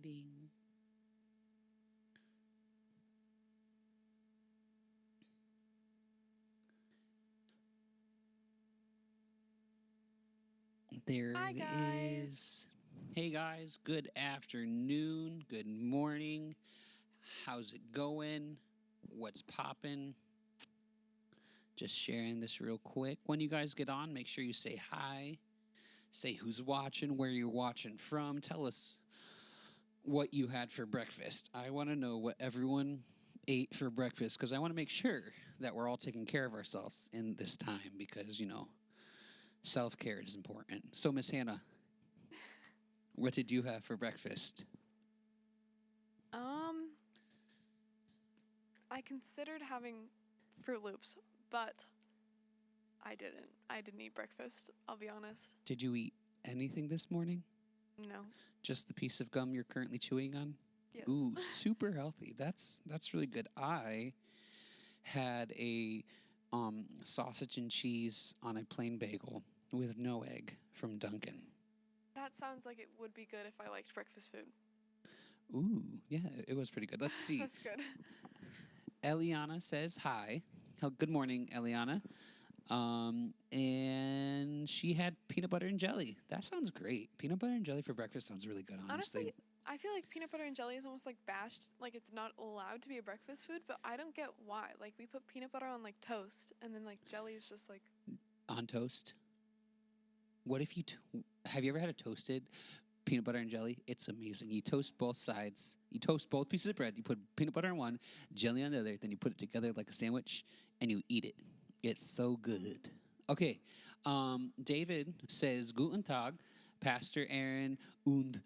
waiting. There Hi, it guys. is. Hey guys, good afternoon, good morning. How's it going? What's poppin'? Just sharing this real quick. When you guys get on, make sure you say hi. Say who's watching, where you're watching from. Tell us what you had for breakfast. I want to know what everyone ate for breakfast because I want to make sure that we're all taking care of ourselves in this time because, self-care is important. So, Miss Hannah, what did you have for breakfast? I considered having Fruit Loops, but I didn't. I didn't eat breakfast, I'll be honest. Did you eat anything this morning? No. Just the piece of gum you're currently chewing on? Yes. Ooh, super healthy. That's really good. I had a sausage and cheese on a plain bagel with no egg from Dunkin'. That sounds like it would be good if I liked breakfast food. Ooh, yeah, it was pretty good. Let's see. That's good. Eliana says hi. Good morning, Eliana. And she had peanut butter and jelly. That sounds great. Peanut butter and jelly for breakfast sounds really good, honestly. Honestly, I feel like peanut butter and jelly is almost like bashed, like it's not allowed to be a breakfast food, but I don't get why. Like, we put peanut butter on, like, toast, and then, like, jelly is just, like... On toast? What if you... have you ever had a toasted peanut butter and jelly? It's amazing. You toast both sides. You toast both pieces of bread. You put peanut butter on one, jelly on the other. Then you put it together like a sandwich, and you eat it. It's so good. Okay. David says, Guten Tag, Pastor Aaron und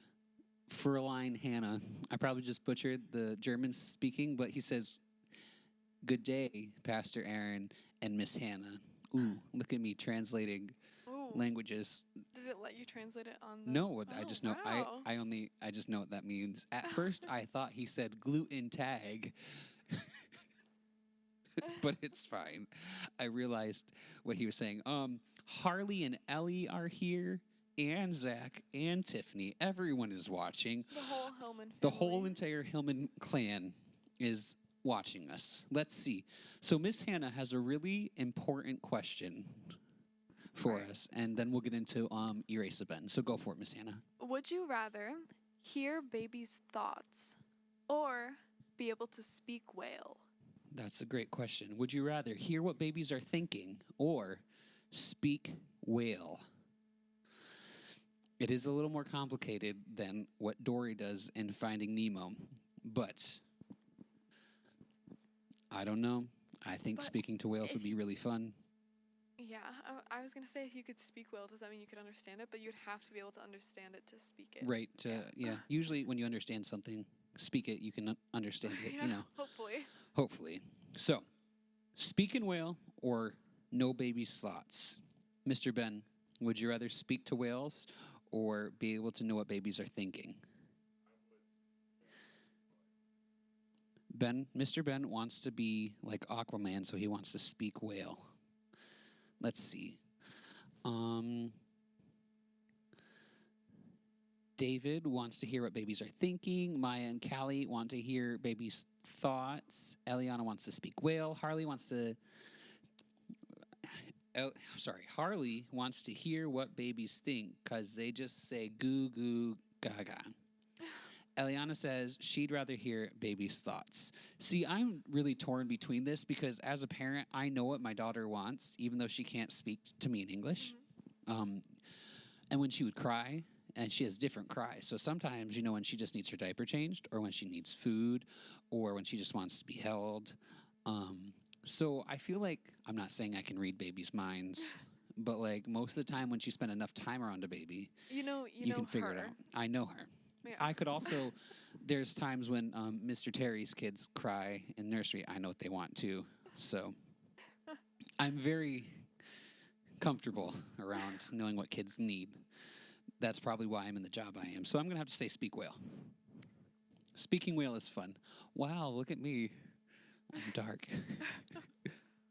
Fräulein Hannah. I probably just butchered the German speaking, but he says, good day, Pastor Aaron and Miss Hannah. Ooh, look at me translating languages. Did it let you translate it on the... No, I just know. Wow. I just know what that means. At first, I thought he said gluten tag, but it's fine. I realized what he was saying. Harley and Ellie are here, and Zach and Tiffany. Everyone is watching. The whole Hillman family. The whole entire Hillman clan is watching us. Let's see. So Miss Hannah has a really important question for us, and then we'll get into Erase a Ben. So go for it, Miss Hannah. Would you rather hear babies' thoughts or be able to speak whale? That's a great question. Would you rather hear what babies are thinking or speak whale? It is a little more complicated than what Dory does in Finding Nemo, but I don't know. I think speaking to whales would be really fun. Yeah, I was going to say if you could speak whale, does that mean you could understand it? But you'd have to be able to understand it to speak it. Right. Yeah. Usually when you understand something, speak it, you can understand it, Hopefully. So, speak in whale or no baby's thoughts? Mr. Ben, would you rather speak to whales or be able to know what babies are thinking? Mr. Ben wants to be like Aquaman, so he wants to speak whale. Let's see. David wants to hear what babies are thinking. Maya and Callie want to hear babies' thoughts. Eliana wants to speak whale. Harley wants to hear what babies think because they just say goo goo gaga. Eliana says she'd rather hear baby's thoughts. See, I'm really torn between this because as a parent, I know what my daughter wants, even though she can't speak to me in English. And when she would cry, and she has different cries. So sometimes, when she just needs her diaper changed, or when she needs food, or when she just wants to be held. So I feel like, I'm not saying I can read babies' minds, but like most of the time when she spent enough time around a baby, you can figure it out. I know her. Yeah. I could also, there's times when Mr. Terry's kids cry in nursery. I know what they want too. So I'm very comfortable around knowing what kids need. That's probably why I'm in the job I am. So I'm going to have to say speak whale. Speaking whale is fun. Wow, look at me. I'm dark.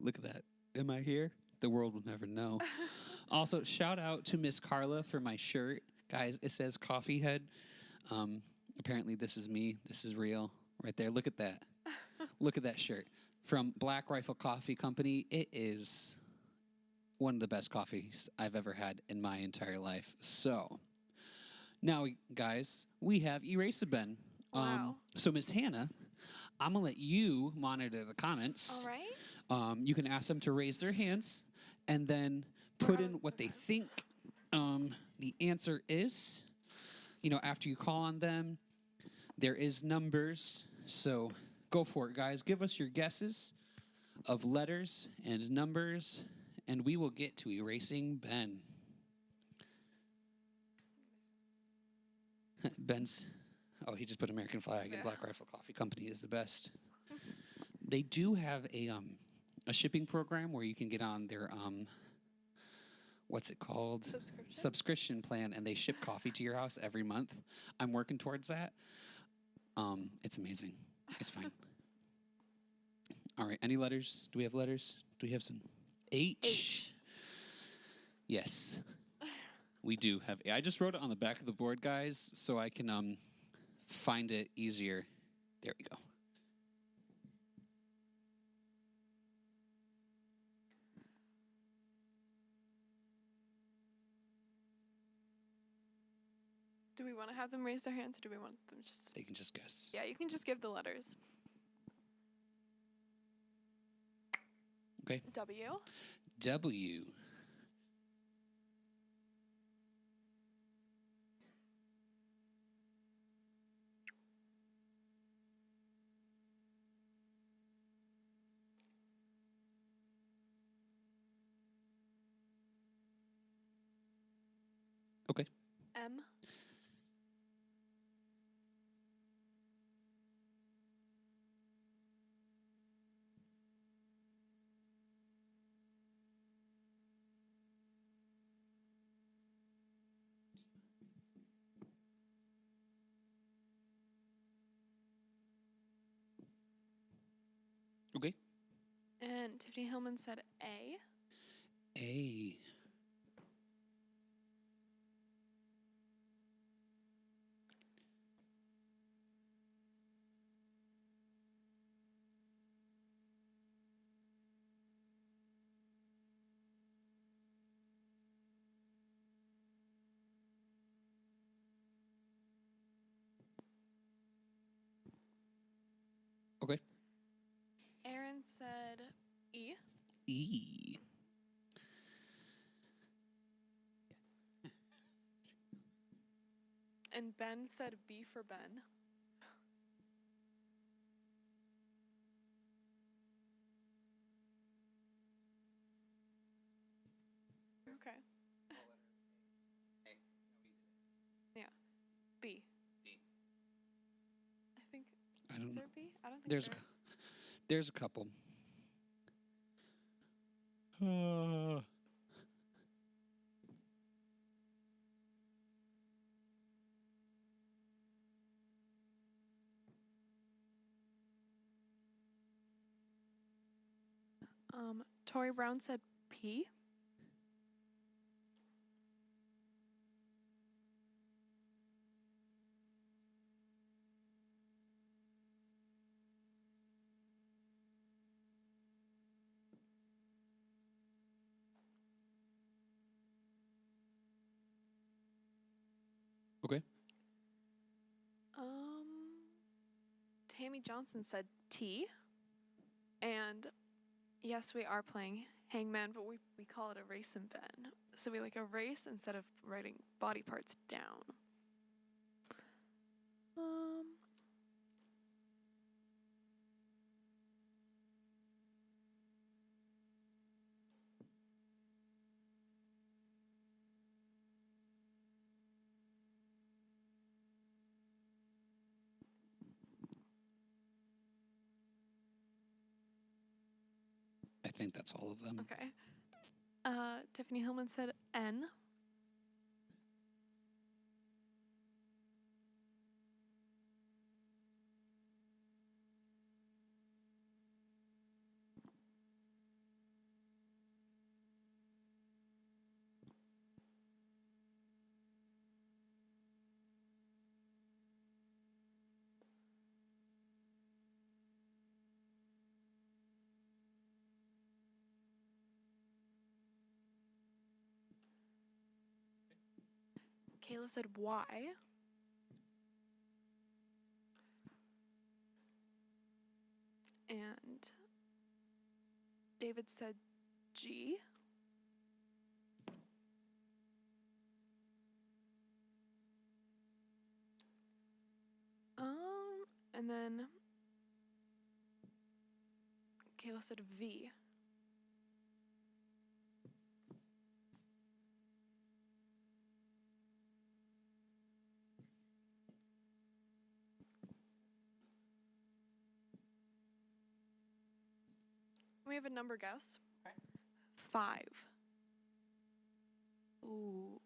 Look at that. Am I here? The world will never know. Also, shout out to Miss Carla for my shirt. Guys, it says Coffee Head. Apparently, this is me. This is real. Right there. Look at that. Look at that shirt. From Black Rifle Coffee Company. It is one of the best coffees I've ever had in my entire life. So, now, guys, we have Eraser-Ben. Wow. So, Miss Hannah, I'm going to let you monitor the comments. All right. You can ask them to raise their hands and then put in what they think the answer is. You know, after you call on them, there is numbers. So go for it, guys. Give us your guesses of letters and numbers, and we will get to erasing Ben. Ben's, he just put American flag, and Black Rifle Coffee Company is the best. They do have a shipping program where you can get on their what's it called? Subscription plan, and they ship coffee to your house every month. I'm working towards that. It's amazing. It's fine. All right. Any letters? Do we have letters? Do we have some? H. Yes. We do have. I just wrote it on the back of the board, guys, so I can find it easier. There we go. Do we want to have them raise their hands, or do we want them just... They can just guess. Yeah, you can just give the letters. Okay. W. W. Okay. M. Okay. And Tiffany Hillman said A. A. Okay. Aaron said E. E. And Ben said B for Ben. Okay. Yeah. B. I think. I don't Is know. there B? I don't think There's there is. There's a couple. Tori Brown said P. Okay. Tammy Johnson said T. And yes, we are playing Hangman, but we call it erase and Ben. So we like erase instead of writing body parts down. I think that's all of them. Okay. Tiffany Hillman said N. Kayla said Y. And David said G. And then Kayla said V. We have a number guess. Okay. 5. Ooh.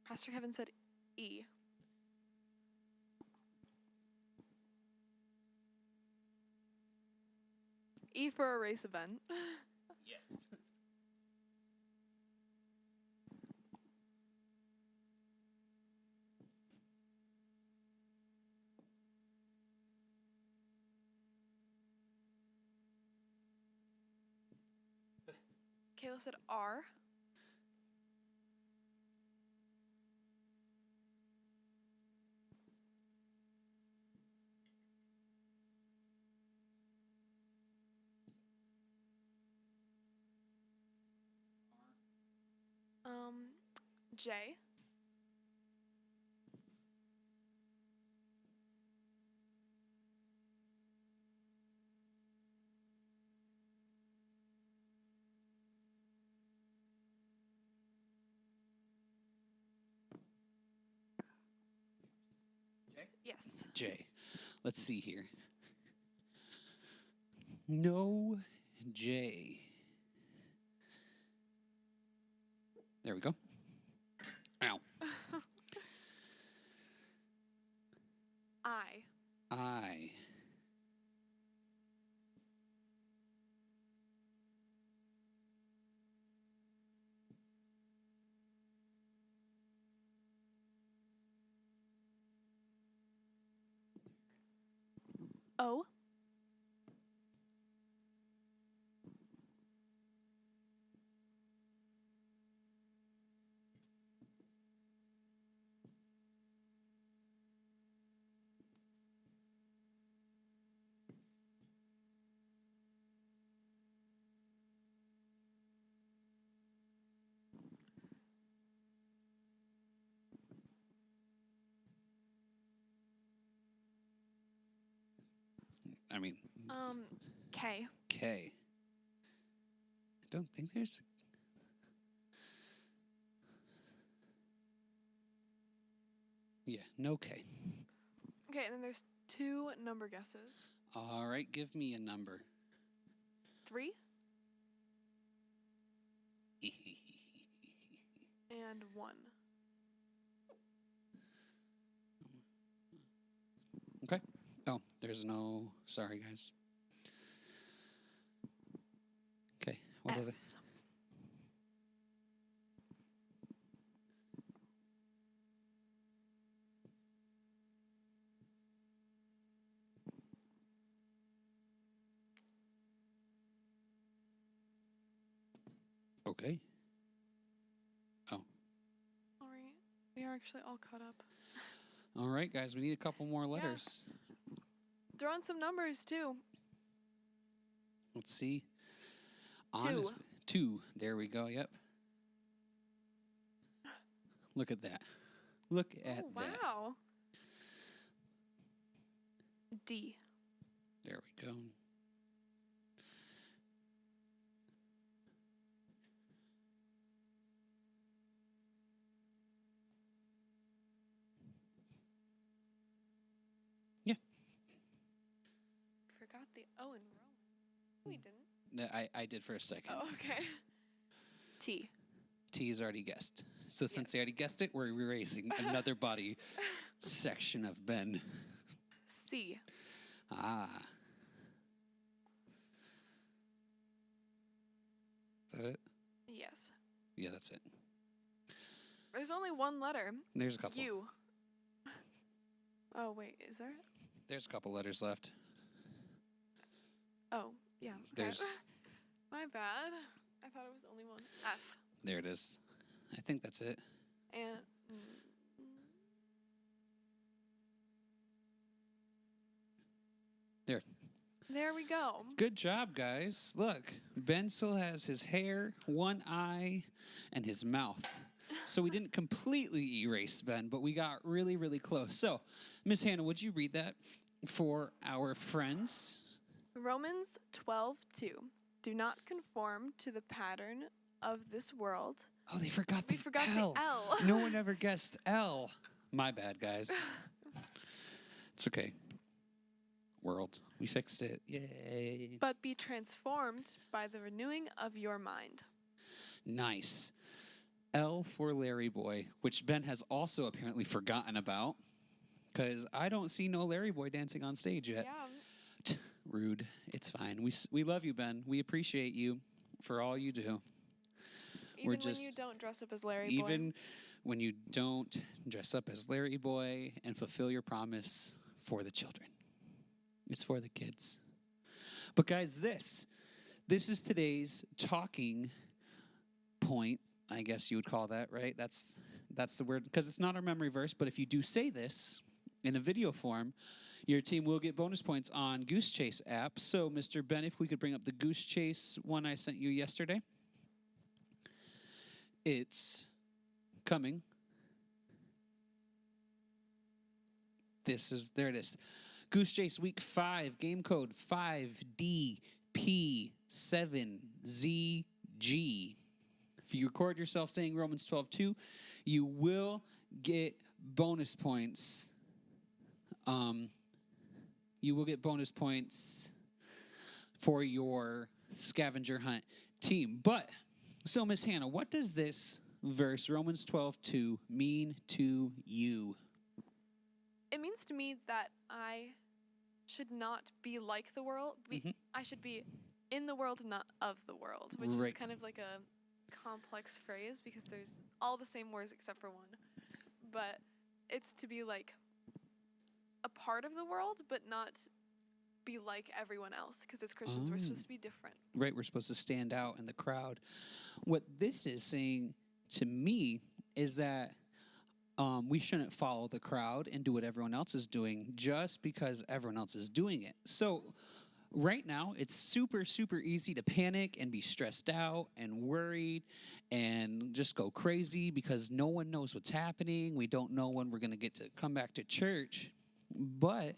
Pastor Kevin said E. E for a race event. Yes. Kayla said R. J. Yes. J. Let's see here. No J. There we go. Ow. I. I. O. I mean, K. K. I don't think there's. Yeah, no K. Okay, and then there's 2 number guesses. All right, give me a number. 3 and 1. Okay. Oh, there's no. Sorry, guys. Okay. What are they? S. Okay. Oh. All right. We are actually all caught up. All right, guys. We need a couple more letters. Throw in some numbers, too. Let's see. 2. Honestly, 2. There we go. Yep. Look at that. Look at that. Wow. D. There we go. Yeah. Forgot the O in Roman. We didn't. No, I did for a second. Oh, okay. T. T is already guessed. So since Yes. they already guessed it, we're erasing another body section of Ben. C. Ah. Is that it? Yes. Yeah, that's it. There's only one letter. There's a couple. U. Oh, wait. Is there? There's a couple letters left. Oh, yeah. Okay. There's My bad. I thought it was only one. F. There it is. I think that's it. And There. there we go. Good job, guys. Look, Ben still has his hair, one eye, and his mouth. So we didn't completely erase Ben, but we got really, really close. So, Miss Hannah, would you read that for our friends? Romans 12:2. Do not conform to the pattern of this world. Oh, they forgot We the forgot L. the L. No one ever guessed L. My bad, guys. It's okay. World. We fixed it. Yay. But be transformed by the renewing of your mind. Nice. L for Larry Boy, which Ben has also apparently forgotten about, because I don't see no Larry Boy dancing on stage yet. Yeah. Rude. It's fine. We love you, Ben. We appreciate you for all you do. Even when you don't dress up as Larry Boy. Even when you don't dress up as Larry Boy and fulfill your promise for the children. It's for the kids. But guys, this is today's talking point. I guess you would call that, right? That's the word, because it's not our memory verse, but if you do say this in a video form, your team will get bonus points on Goose Chase app. So, Mr. Ben, if we could bring up the Goose Chase one I sent you yesterday. It's coming. There it is. Goose Chase Week 5, game code 5DP7ZG. If you record yourself saying Romans 12:2, you will get bonus points. You will get bonus points for your scavenger hunt team. But, so Miss Hannah, what does this verse, Romans 12:2, mean to you? It means to me that I should not be like the world. I should be in the world, not of the world, which is kind of like a complex phrase because there's all the same words except for one. But it's to be like a part of the world, but not be like everyone else, because as Christians, we're supposed to be different. Right, we're supposed to stand out in the crowd. What this is saying to me is that we shouldn't follow the crowd and do what everyone else is doing just because everyone else is doing it. So right now, it's super, super easy to panic and be stressed out and worried and just go crazy because no one knows what's happening. We don't know when we're going to get to come back to church. But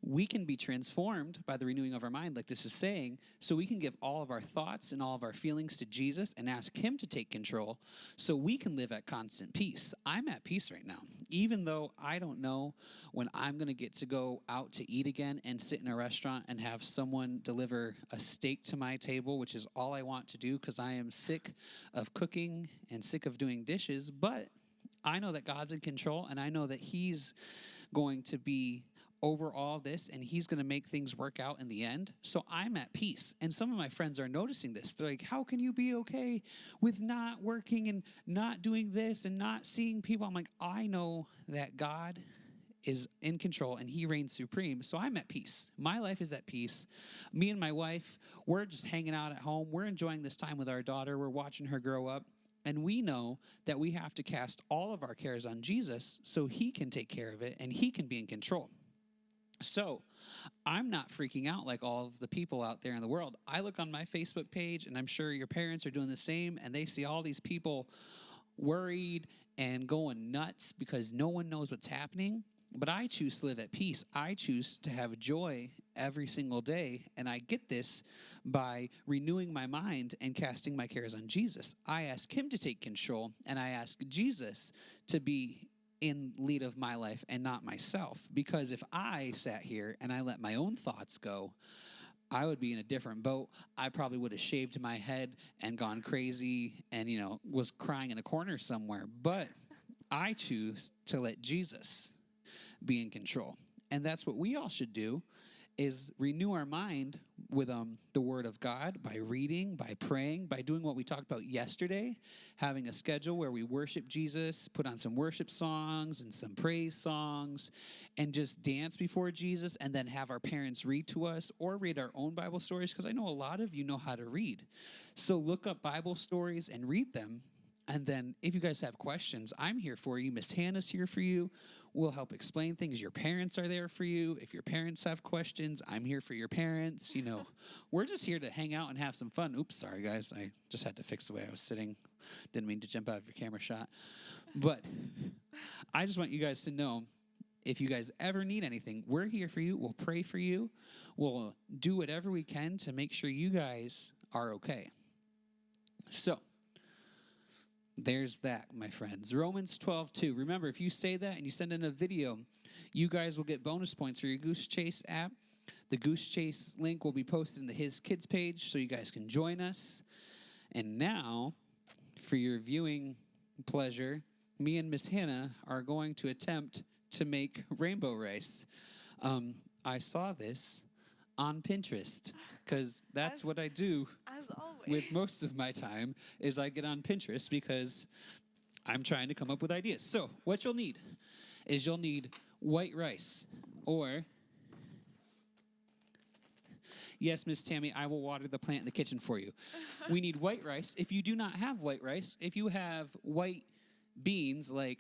we can be transformed by the renewing of our mind, like this is saying, so we can give all of our thoughts and all of our feelings to Jesus and ask him to take control so we can live at constant peace. I'm at peace right now, even though I don't know when I'm going to get to go out to eat again and sit in a restaurant and have someone deliver a steak to my table, which is all I want to do because I am sick of cooking and sick of doing dishes. But I know that God's in control, and I know that he's going to be over all this, and he's going to make things work out in the end. So I'm at peace. And some of my friends are noticing this. They're like, how can you be okay with not working and not doing this and not seeing people? I'm like, I know that God is in control and he reigns supreme. So I'm at peace. My life is at peace. Me and my wife, we're just hanging out at home. We're enjoying this time with our daughter. We're watching her grow up. And we know that we have to cast all of our cares on Jesus so he can take care of it and he can be in control. So I'm not freaking out like all of the people out there in the world. I look on my Facebook page, and I'm sure your parents are doing the same, and they see all these people worried and going nuts because no one knows what's happening. But I choose to live at peace. I choose to have joy every single day, and I get this by renewing my mind and casting my cares on Jesus. I ask him to take control, and I ask Jesus to be in lead of my life and not myself. Because if I sat here and I let my own thoughts go, I would be in a different boat. I probably would have shaved my head and gone crazy and, was crying in a corner somewhere. But I choose to let Jesus be in control. And that's what we all should do, is renew our mind with the Word of God by reading, by praying, by doing what we talked about yesterday, having a schedule where we worship Jesus, put on some worship songs and some praise songs, and just dance before Jesus, and then have our parents read to us or read our own Bible stories, because I know a lot of you know how to read. So look up Bible stories and read them. And then if you guys have questions, I'm here for you. Miss Hannah's here for you. We'll help explain things. Your parents are there for you. If your parents have questions, I'm here for your parents. You know, we're just here to hang out and have some fun. Oops, sorry, guys. I just had to fix the way I was sitting. Didn't mean to jump out of your camera shot. But I just want you guys to know, if you guys ever need anything, we're here for you. We'll pray for you. We'll do whatever we can to make sure you guys are okay. So, there's that, my friends. Romans 12:2. Remember, if you say that and you send in a video, you guys will get bonus points for your Goose Chase app. The Goose Chase link will be posted in the His Kids page so you guys can join us. And now, for your viewing pleasure, me and Miss Hannah are going to attempt to make rainbow rice. I saw this on Pinterest, because that's what I do As always. with most of my time, is I get on Pinterest because I'm trying to come up with ideas. So what you'll need is you'll need white rice, or, yes, Miss Tammy, I will water the plant in the kitchen for you. We need white rice. If you do not have white rice, if you have white beans, like,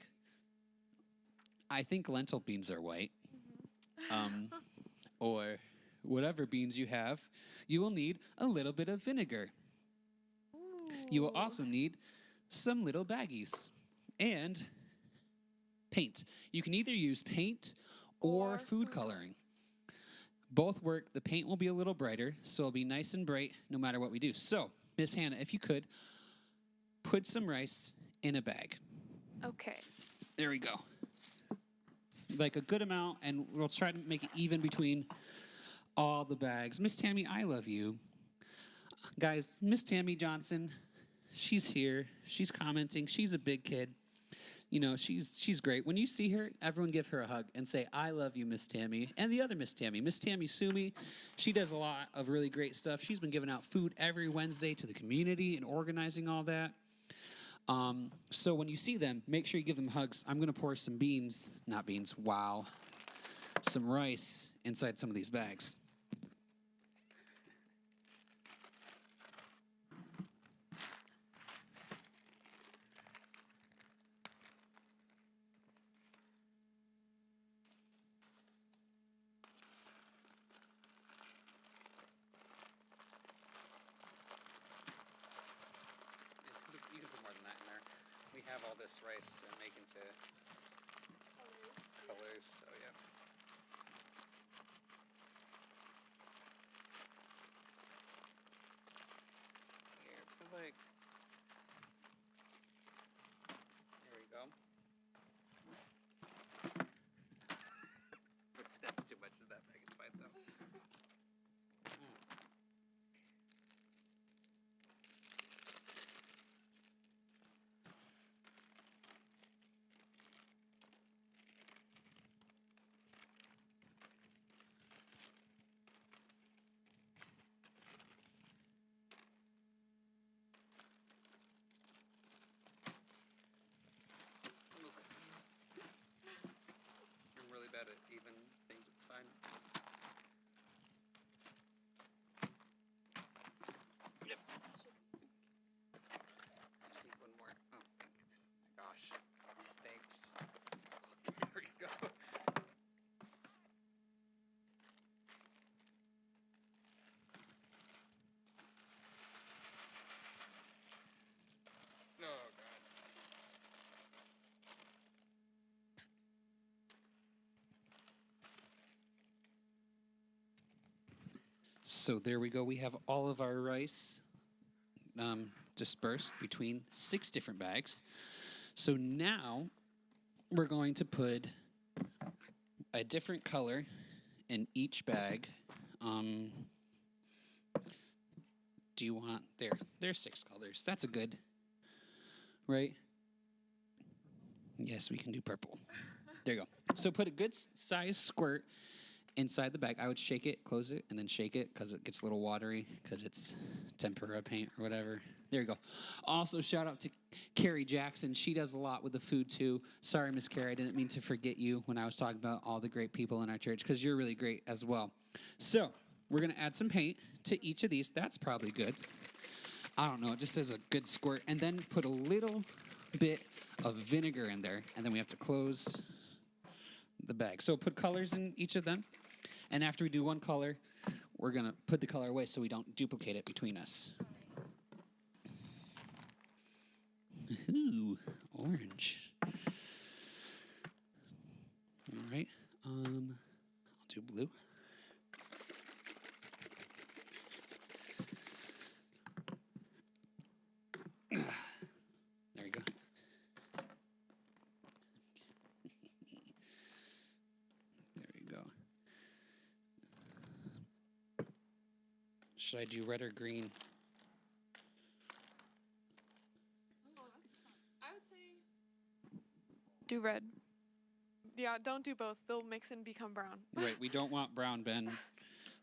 I think lentil beans are white, or whatever beans you have, you will need a little bit of vinegar. You will also need some little baggies and paint. You can either use paint or food coloring. Both work. The paint will be a little brighter, so it'll be nice and bright no matter what we do. So, Miss Hannah, if you could, put some rice in a bag. Okay. There we go. Like a good amount, and we'll try to make it even between all the bags. Miss Tammy, I love you. Guys, Miss Tammy Johnson, she's here. She's commenting. She's a big kid. You know, she's great. When you see her, everyone give her a hug and say, I love you, Miss Tammy. And the other Miss Tammy Sumi, she does a lot of really great stuff. She's been giving out food every Wednesday to the community and organizing all that. So when you see them, make sure you give them hugs. I'm going to pour some some rice inside some of these bags. You can put more than that in there. We have all this rice to make into colors, so yeah. Here, put like, there we go. That's too much of that bag, it's fine though. I'm really bad at even things, it's fine. Yep. Just need one more. Oh, my gosh. Thanks. There we go. Oh, God. So there we go. We have all of our rice dispersed between 6 different bags. So now we're going to put a different color in each bag. Do you want, there's 6 colors. That's a good, right? Yes, we can do purple. There you go. So put a good size squirt inside the bag. I would shake it, close it, and then shake it because it gets a little watery because it's tempera paint or whatever. There you go. Also, shout out to Carrie Jackson. She does a lot with the food, too. Sorry, Miss Carrie, I didn't mean to forget you when I was talking about all the great people in our church because you're really great as well. So, we're going to add some paint to each of these. That's probably good. I don't know. It just says a good squirt. And then put a little bit of vinegar in there, and then we have to close the bag. So put colors in each of them, and after we do one color, we're going to put the color away so we don't duplicate it between us. Ooh, orange. All right. I'll do blue. There we go. There we go. Should I do red or green? I would say do red. Yeah, don't do both. They'll mix and become brown. Right, we don't want brown, Ben.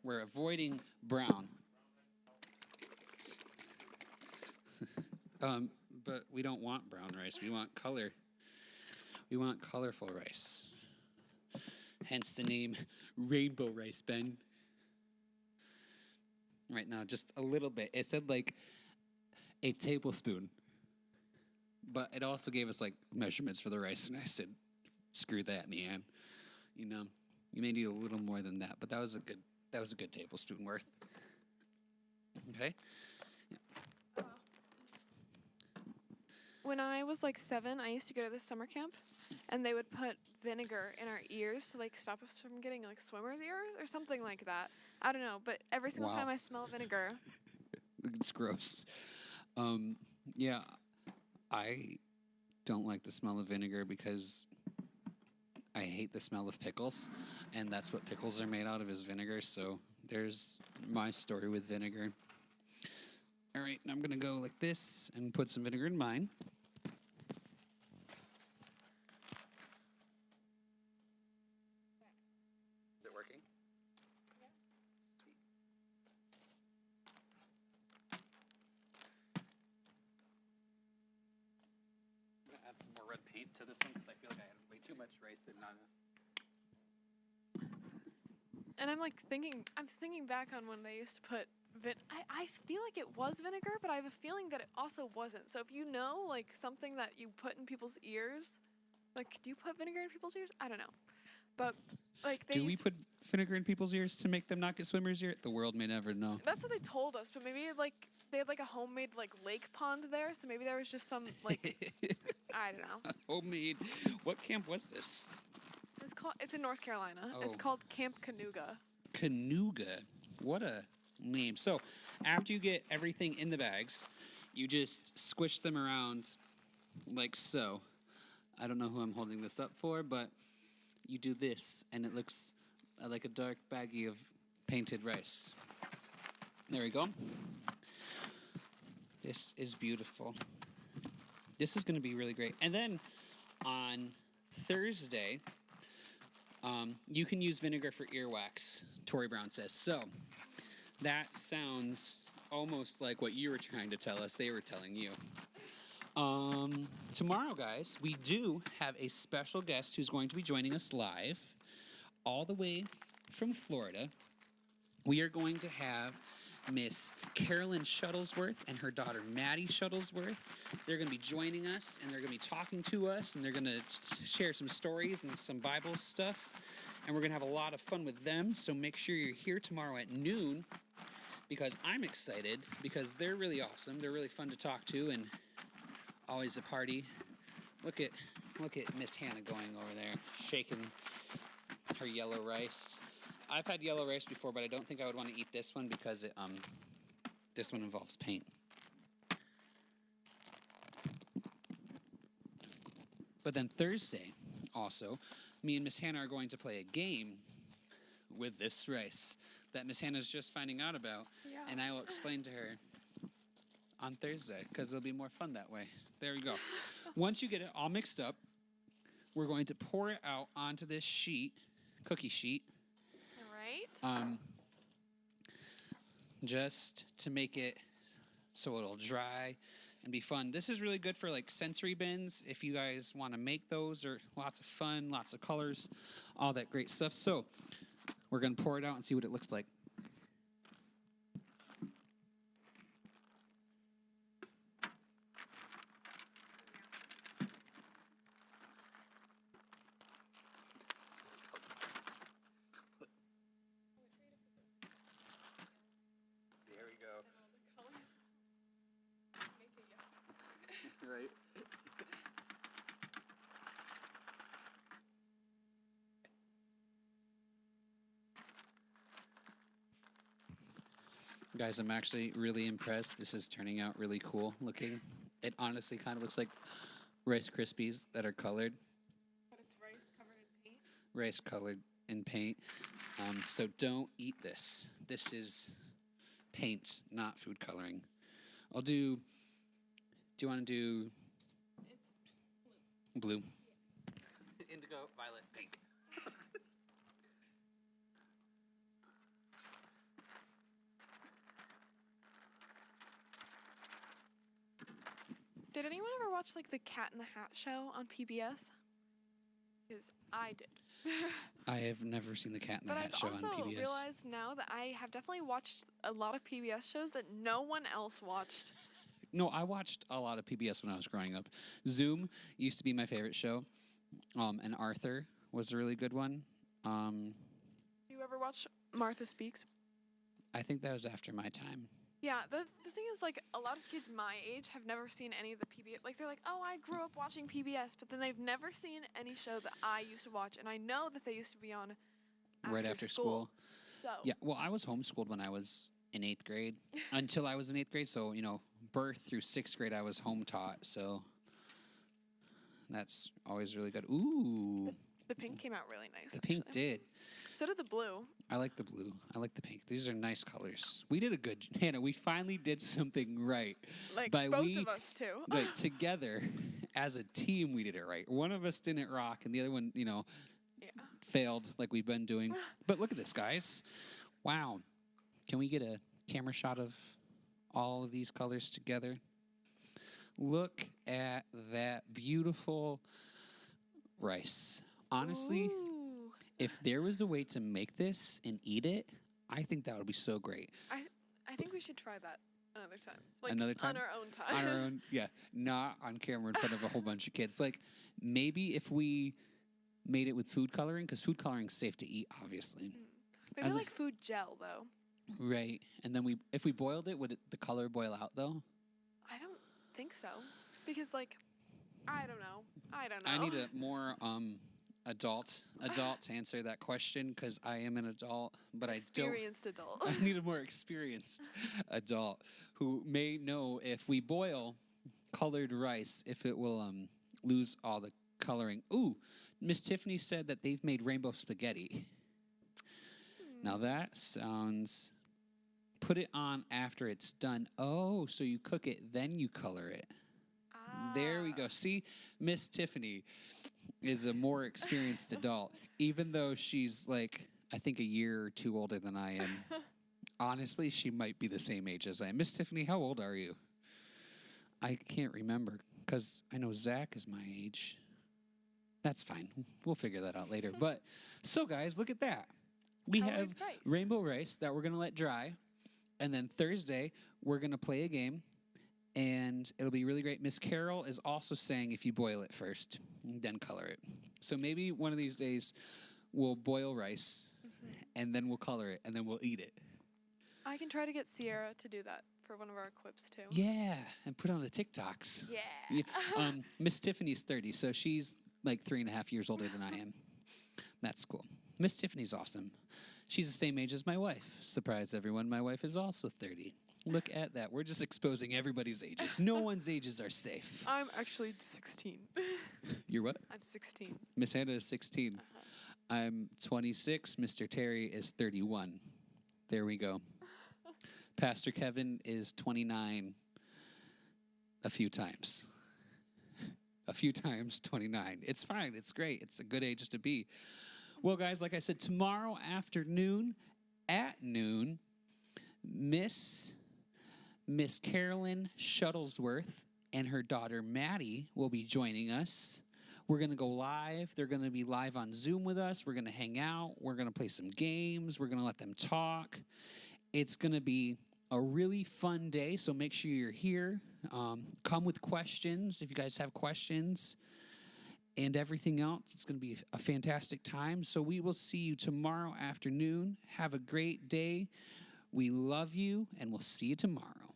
We're avoiding brown. But we don't want brown rice. We want color. We want colorful rice. Hence the name rainbow rice, Ben. Right now, just a little bit. It said like a tablespoon. But it also gave us like measurements for the rice, and I said, screw that, man. You know, you may need a little more than that, but that was a good tablespoon worth. Okay. When I was like 7, I used to go to this summer camp, and they would put vinegar in our ears to like stop us from getting like swimmer's ears or something like that. I don't know, but every single time I smell vinegar, it's gross. Yeah, I don't like the smell of vinegar because I hate the smell of pickles, and that's what pickles are made out of is vinegar. So there's my story with vinegar. All right, now I'm going to go like this and put some vinegar in mine. Is it working? Yeah. Sweet. I'm going to add some more red paint to this one because I feel like I had way too much rice and not enough. and I'm thinking back on when they used to put I feel like it was vinegar, but I have a feeling that it also wasn't. So if you know, like, something that you put in people's ears, like, do you put vinegar in people's ears? I don't know. But, like, Do we put vinegar in people's ears to make them not get swimmer's ear? The world may never know. That's what they told us, but maybe, like, they had, like, a homemade, like, lake pond there, so maybe there was just some, like, I don't know. Homemade. What camp was this? It's in North Carolina. Oh. It's called Camp Canoga. Canoga. What a name. So after you get everything in the bags, you just squish them around like so. I don't know who I'm holding this up for, but you do this, and it looks like a dark baggie of painted rice. There we go. This is beautiful. This is going to be really great. And then on Thursday, you can use vinegar for earwax, Tori Brown says. So that sounds almost like what you were trying to tell us they were telling you. Tomorrow, guys, we do have a special guest who's going to be joining us live all the way from Florida. We are going to have Miss Carolyn Shuttlesworth and her daughter Maddie Shuttlesworth. They're going to be joining us, and they're going to be talking to us, and they're going to share some stories and some Bible stuff, and we're going to have a lot of fun with them. So make sure you're here tomorrow at noon, because I'm excited, because they're really awesome. They're really fun to talk to, and always a party. Look at Miss Hannah going over there, shaking her yellow rice. I've had yellow rice before, but I don't think I would want to eat this one because this one involves paint. But then Thursday, also, me and Miss Hannah are going to play a game with this rice that Miss Hannah's just finding out about, Yeah. and I will explain to her on Thursday because it'll be more fun that way. There we go. Once you get it all mixed up, we're going to pour it out onto this sheet, cookie sheet. just to make it so it'll dry and be fun. This is really good for like sensory bins if you guys want to make those, or lots of fun, lots of colors, all that great stuff. So we're going to pour it out and see what it looks like. There we go. Right. Guys, I'm actually really impressed. This is turning out really cool looking. It honestly kind of looks like Rice Krispies that are colored. But it's rice covered in paint. Rice colored in paint. So don't eat this. This is paint, not food coloring. Do you want to do It's blue? Indigo, violet, pink. Did anyone ever watch like the Cat in the Hat show on PBS? Because I did. I have never seen the Cat in the But Hat I've show on also PBS. realized now that I have definitely watched a lot of PBS shows that no one else watched. No, I watched a lot of PBS when I was growing up. Zoom used to be my favorite show, and Arthur was a really good one. You ever watch Martha Speaks? I think that was after my time. Yeah, the thing is, like, a lot of kids my age have never seen any of the PBS. Like, they're like, oh, I grew up watching PBS, but then they've never seen any show that I used to watch. And I know that they used to be on Right after school. So, Yeah, well, I was homeschooled when I was in 8th grade. Until I was in 8th grade, so, birth through 6th grade, I was home taught, so that's always really good. Ooh, the pink came out really nice. the pink actually. did. So did the blue. I like the blue. I like the pink. These are nice colors. We did a good, Hannah, we finally did something right. Like, By both we- of us, too. Like, together, as a team, we did it right. One of us didn't rock, and the other one, Yeah. failed like we've been doing. But look at this, guys. Wow. Can we get a camera shot of all of these colors together? Look at that beautiful rice. Honestly, Ooh. if there was a way to make this and eat it, I think that would be so great. I think we should try that another time. Like, Another time? On our own time. On our own, yeah, not on camera in front of a whole bunch of kids. Like, maybe if we made it with food coloring, because food coloring's safe to eat, obviously. Maybe And- like food gel, though. Right. And then if we boiled it, would the color boil out, though? I don't think so. Because, like, I don't know. I need a more adult to answer that question, because I am an adult, but Experienced adult. I need a more experienced adult who may know if we boil colored rice, if it will lose all the coloring. Ooh, Miss Tiffany said that they've made rainbow spaghetti. Now that sounds... Put it on after it's done. Oh, so you cook it, then you color it. There we go. See, Miss Tiffany is a more experienced adult, even though she's like, I think, a year or two older than I am. Honestly, she might be the same age as I am. Miss Tiffany, how old are you? I can't remember, because I know Zach is my age. That's fine. We'll figure that out later. But, so guys, look at that. We Colored have rice. rainbow rice that we're going to let dry. And then Thursday, we're going to play a game, and it'll be really great. Miss Carol is also saying if you boil it first, then color it. So maybe one of these days we'll boil rice, and then we'll color it, and then we'll eat it. I can try to get Sierra to do that for one of our clips, too. Yeah, and put it on the TikToks. Yeah. Yeah. Miss Tiffany's 30, so she's like 3.5 years older than I am. That's cool. Miss Tiffany's awesome. She's the same age as my wife. Surprise, everyone. My wife is also 30. Look at that. We're just exposing everybody's ages. No one's ages are safe. I'm actually 16. You're what? I'm 16. Miss Hannah is 16. I'm 26. Mr. Terry is 31. There we go. Pastor Kevin is 29 a few times. A few times 29. It's fine. It's great. It's a good age to be. Well, guys, like I said, tomorrow afternoon at noon, Miss Carolyn Shuttlesworth and her daughter Maddie will be joining us. We're going to go live. They're going to be live on Zoom with us. We're going to hang out. We're going to play some games. We're going to let them talk. It's going to be a really fun day, so make sure you're here. Come with questions if you guys have questions and everything else. It's going to be a fantastic time. So we will see you tomorrow afternoon. Have a great day. We love you, and we'll see you tomorrow.